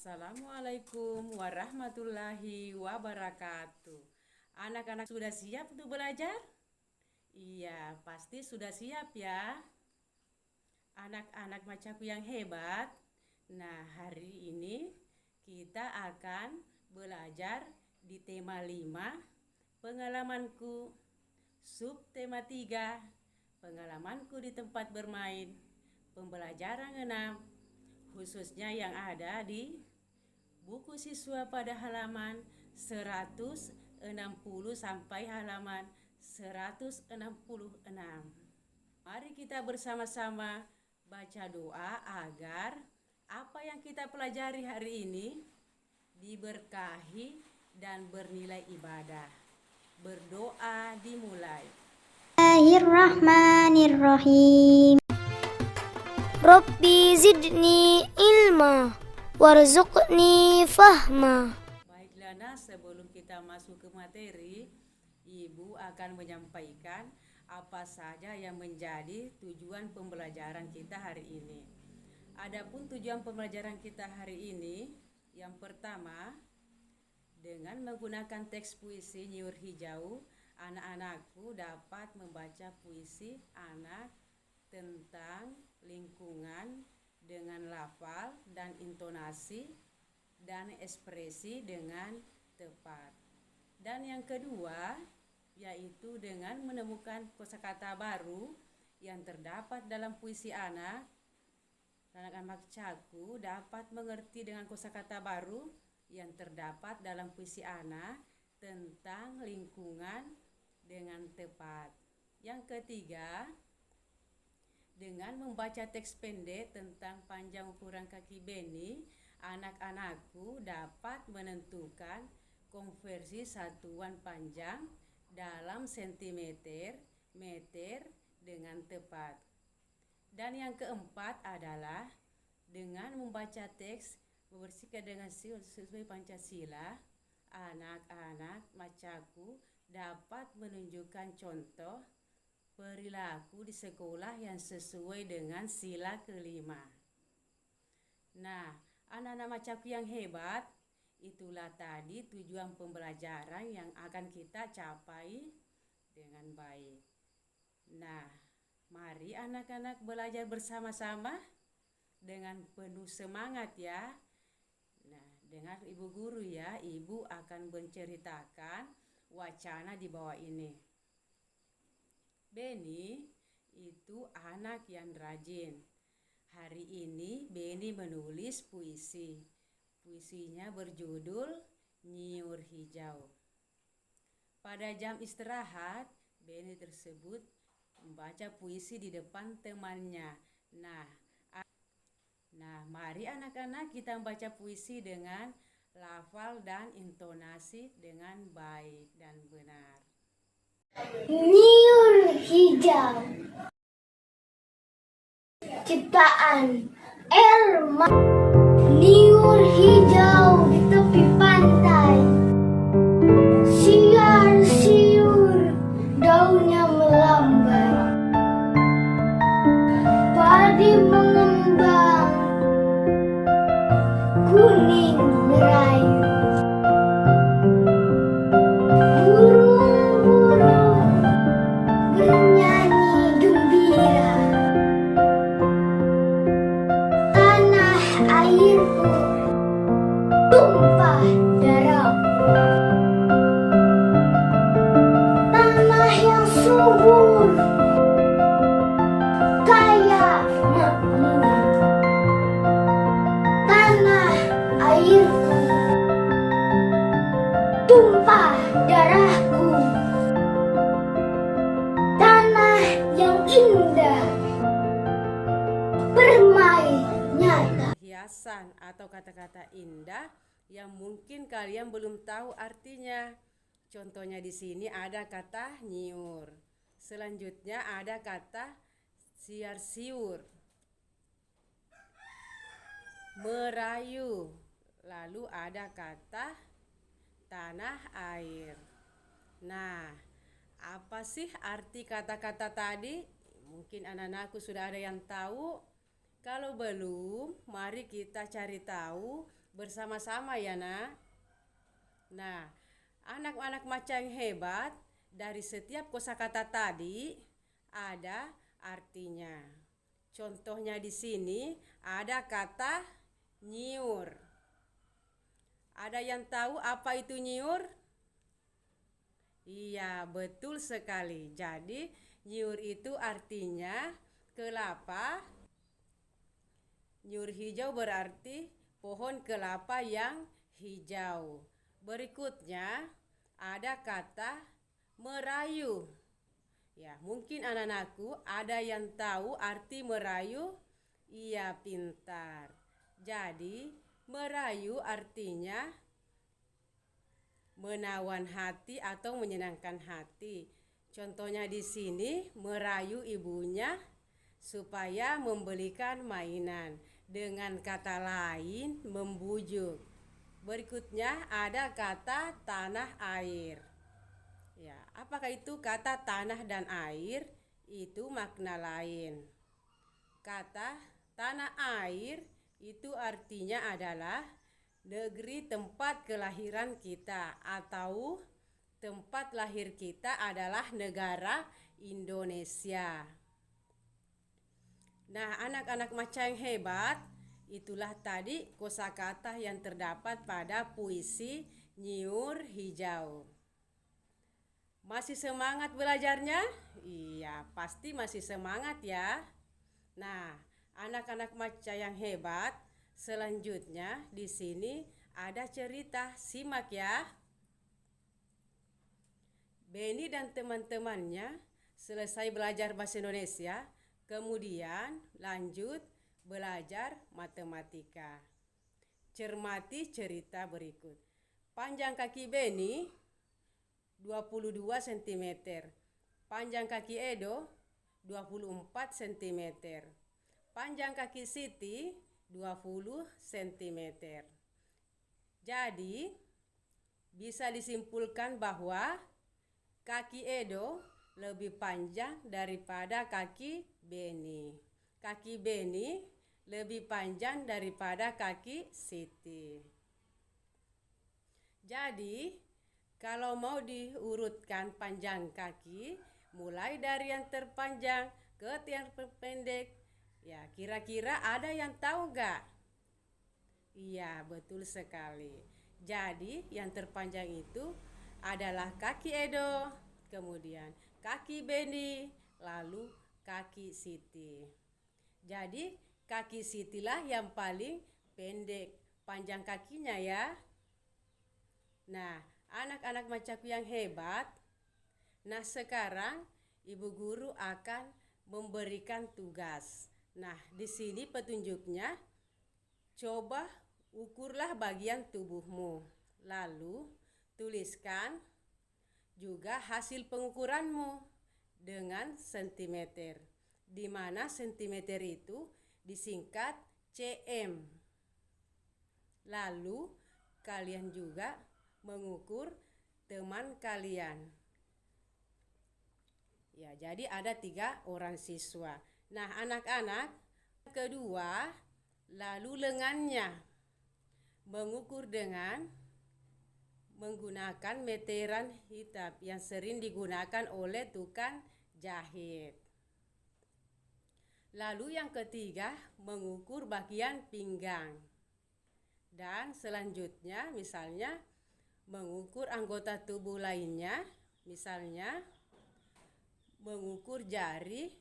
Assalamualaikum warahmatullahi wabarakatuh. Anak-anak sudah siap untuk belajar? Iya, pasti sudah siap ya. Anak-anak macamku yang hebat. Nah, hari ini kita akan belajar di tema 5, pengalamanku. Subtema 3, pengalamanku di tempat bermain. Pembelajaran 6, khususnya yang ada di buku siswa pada halaman 160 sampai halaman 166. Mari kita bersama-sama baca doa agar apa yang kita pelajari hari ini diberkahi dan bernilai ibadah. Berdoa dimulai. Bismillahirrahmanirrahim. Rabbi zidni ilma warzuqni fahma. Baiklah, nah, sebelum kita masuk ke materi, Ibu akan menyampaikan apa saja yang menjadi tujuan pembelajaran kita hari ini. Adapun tujuan pembelajaran kita hari ini, yang pertama, dengan menggunakan teks puisi Nyiur Hijau, anak-anakku dapat membaca puisi anak tentang lingkungan dengan lafal dan intonasi dan ekspresi dengan tepat. Dan yang kedua, yaitu dengan menemukan kosakata baru yang terdapat dalam puisi anak. Anak-anak caku dapat mengerti dengan kosakata baru yang terdapat dalam puisi anak tentang lingkungan dengan tepat. Yang ketiga, dengan membaca teks pendek tentang panjang ukuran kaki Beni, anak-anakku dapat menentukan konversi satuan panjang dalam sentimeter, meter dengan tepat. Dan yang keempat adalah dengan membaca teks membersihkan dengan sesuai Pancasila, anak-anak macaku dapat menunjukkan contoh perilaku di sekolah yang sesuai dengan sila kelima. Nah, anak-anak macaku yang hebat, itulah tadi tujuan pembelajaran yang akan kita capai dengan baik. Nah, mari anak-anak belajar bersama-sama dengan penuh semangat ya. Nah, dengar Ibu Guru ya, Ibu akan menceritakan wacana di bawah ini. Beni itu anak yang rajin. Hari ini Beni menulis puisi. Puisinya berjudul Nyiur Hijau. Pada jam istirahat, Beni tersebut membaca puisi di depan temannya. Nah, mari anak-anak kita membaca puisi dengan lafal dan intonasi dengan baik dan benar. Nyiur hijau, ciptaan Elma. Nyiur hijau di tepi pantai, siar siur daunnya melambai, padi mengembang kuning merayu, burung-burung bernyanyi gembira, tanah airku tumpah darahku, tanah yang subur kaya makmur, tanah airku tumpah darahku, tanah yang indah permai nyata. Hiasan atau kata-kata indah yang mungkin kalian belum tahu artinya. Contohnya di sini ada kata nyiur. Selanjutnya ada kata siar siur, merayu. Lalu ada kata tanah air. Nah, apa sih arti kata-kata tadi? Mungkin anak-anakku sudah ada yang tahu. Kalau belum, mari kita cari tahu bersama-sama ya nak. Nah, anak-anak macan yang hebat, dari setiap kosakata tadi ada artinya. Contohnya di sini ada kata nyiur. Ada yang tahu apa itu nyiur? Iya, betul sekali. Jadi, nyiur itu artinya kelapa. Nyiur hijau berarti pohon kelapa yang hijau. Berikutnya ada kata merayu. Ya, mungkin anak-anakku ada yang tahu arti merayu? Iya, pintar. Jadi, merayu artinya menawan hati atau menyenangkan hati. Contohnya di sini merayu ibunya supaya membelikan mainan. Dengan kata lain, membujuk. Berikutnya ada kata tanah air. Ya, apakah itu kata tanah dan air? Itu makna lain. Kata tanah air itu artinya adalah negeri tempat kelahiran kita, atau tempat lahir kita adalah negara Indonesia. Nah, anak-anak macan yang hebat, itulah tadi kosakata yang terdapat pada puisi Nyiur Hijau. Masih semangat belajarnya? Iya, pasti masih semangat ya. Nah, anak-anak macan yang hebat, selanjutnya di sini ada cerita, simak ya. Beni dan teman-temannya selesai belajar bahasa Indonesia, kemudian lanjut belajar matematika. Cermati cerita berikut. Panjang kaki Beni 22 cm. Panjang kaki Edo 24 cm. Panjang kaki Siti 20 cm. Jadi, bisa disimpulkan bahwa kaki Edo lebih panjang daripada kaki Beni. Kaki Beni lebih panjang daripada kaki Siti. Jadi, kalau mau diurutkan panjang kaki, mulai dari yang terpanjang ke yang terpendek, ya kira-kira ada yang tahu gak? Iya, betul sekali. Jadi, yang terpanjang itu adalah kaki Edo, kemudian kaki Beni, lalu kaki Siti. Jadi, kaki Siti lah yang paling pendek panjang kakinya ya. Nah, anak-anak macaku yang hebat, nah sekarang ibu guru akan memberikan tugas. Nah, di sini petunjuknya, coba ukurlah bagian tubuhmu. Lalu tuliskan juga hasil pengukuranmu dengan sentimeter. Di mana sentimeter itu disingkat cm. Lalu kalian juga mengukur teman kalian. Ya, jadi ada 3 orang siswa. Nah, anak-anak, kedua, lalu lengannya. Mengukur dengan menggunakan meteran hitam yang sering digunakan oleh tukang jahit. Lalu yang ketiga, mengukur bagian pinggang. Dan selanjutnya misalnya mengukur anggota tubuh lainnya, misalnya mengukur jari,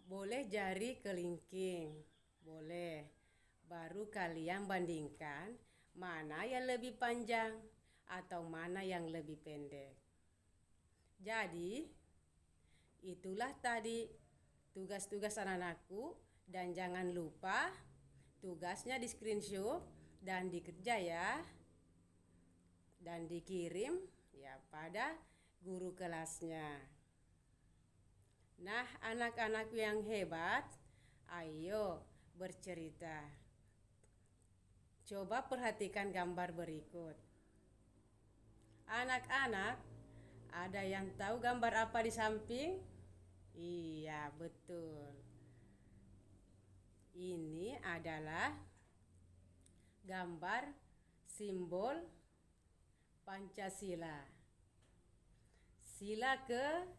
boleh jari kelingking, boleh. Baru kalian bandingkan mana yang lebih panjang atau mana yang lebih pendek. Jadi, itulah tadi tugas-tugas anak-anakku, dan jangan lupa tugasnya di screenshot dan dikerja ya, dan dikirim ya pada guru kelasnya. Nah, anak-anak yang hebat, ayo bercerita. Coba perhatikan gambar berikut. Anak-anak, ada yang tahu gambar apa di samping? Iya, betul. Ini adalah gambar simbol Pancasila. Sila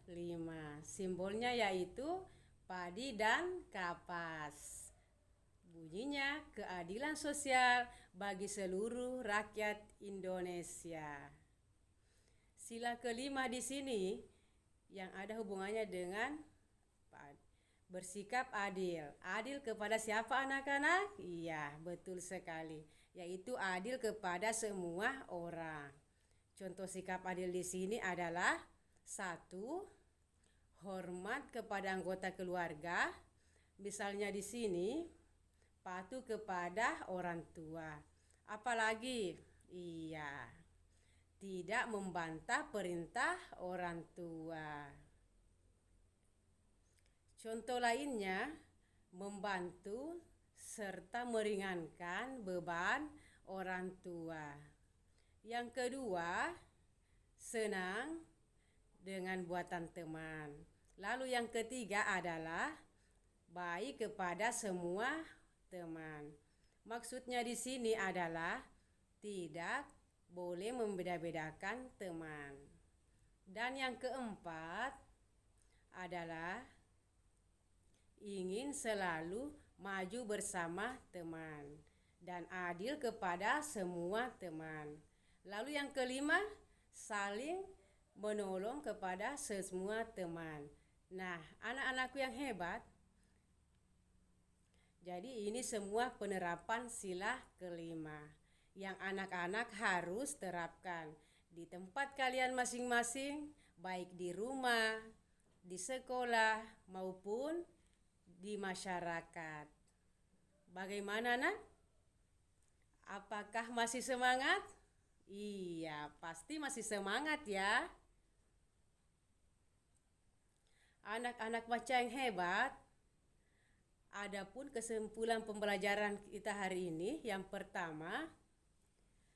kelima, simbolnya yaitu padi dan kapas. Bunyinya keadilan sosial bagi seluruh rakyat Indonesia. Sila kelima di sini yang ada hubungannya dengan bersikap adil. Adil kepada siapa anak-anak? Iya, betul sekali. Yaitu adil kepada semua orang. Contoh sikap adil di sini adalah 1. Hormat kepada anggota keluarga. Misalnya di sini patuh kepada orang tua. Apalagi? Iya, tidak membantah perintah orang tua. Contoh lainnya, membantu serta meringankan beban orang tua. Yang kedua, senang dengan buatan teman. Lalu yang ketiga adalah baik kepada semua teman. Maksudnya di sini adalah tidak boleh membeda-bedakan teman. Dan yang keempat adalah ingin selalu maju bersama teman dan adil kepada semua teman. Lalu yang kelima, saling menolong kepada semua teman. Nah, anak-anakku yang hebat, jadi ini semua penerapan sila kelima yang anak-anak harus terapkan di tempat kalian masing-masing, baik di rumah, di sekolah, maupun di masyarakat. Bagaimana, nak? Apakah masih semangat? Iya, pasti masih semangat ya. Anak-anak baca yang hebat, adapun kesimpulan pembelajaran kita hari ini, yang pertama,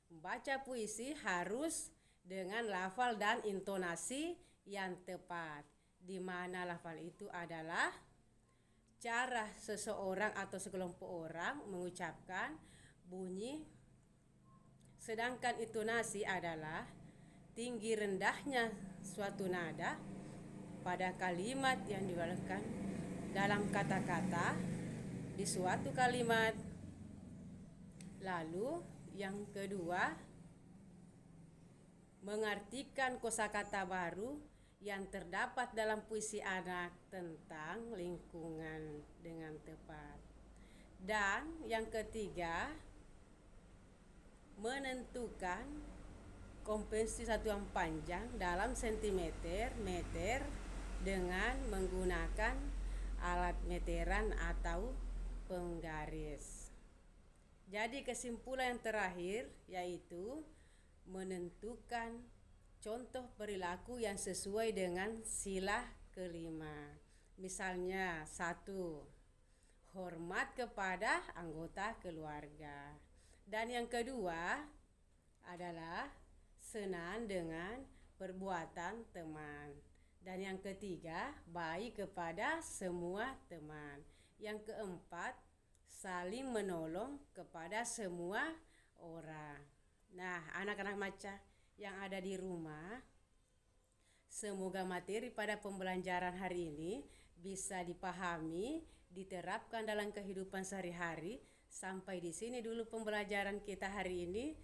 membaca puisi harus dengan lafal dan intonasi yang tepat, di mana lafal itu adalah cara seseorang atau sekelompok orang mengucapkan bunyi, sedangkan intonasi adalah tinggi rendahnya suatu nada pada kalimat yang dibawakan dalam kata-kata di suatu kalimat. Lalu yang kedua, mengartikan kosakata baru yang terdapat dalam puisi anak tentang lingkungan dengan tepat. Dan yang ketiga, menentukan kompresi satuan panjang dalam sentimeter, meter dengan menggunakan alat meteran atau penggaris. Jadi kesimpulan yang terakhir yaitu menentukan contoh perilaku yang sesuai dengan sila kelima. Misalnya 1. Hormat kepada anggota keluarga. Dan yang kedua adalah senang dengan perbuatan teman. Dan yang ketiga, baik kepada semua teman. Yang keempat, saling menolong kepada semua orang. Nah, anak-anak maca yang ada di rumah, semoga materi pada pembelajaran hari ini bisa dipahami, diterapkan dalam kehidupan sehari-hari. Sampai di sini dulu pembelajaran kita hari ini.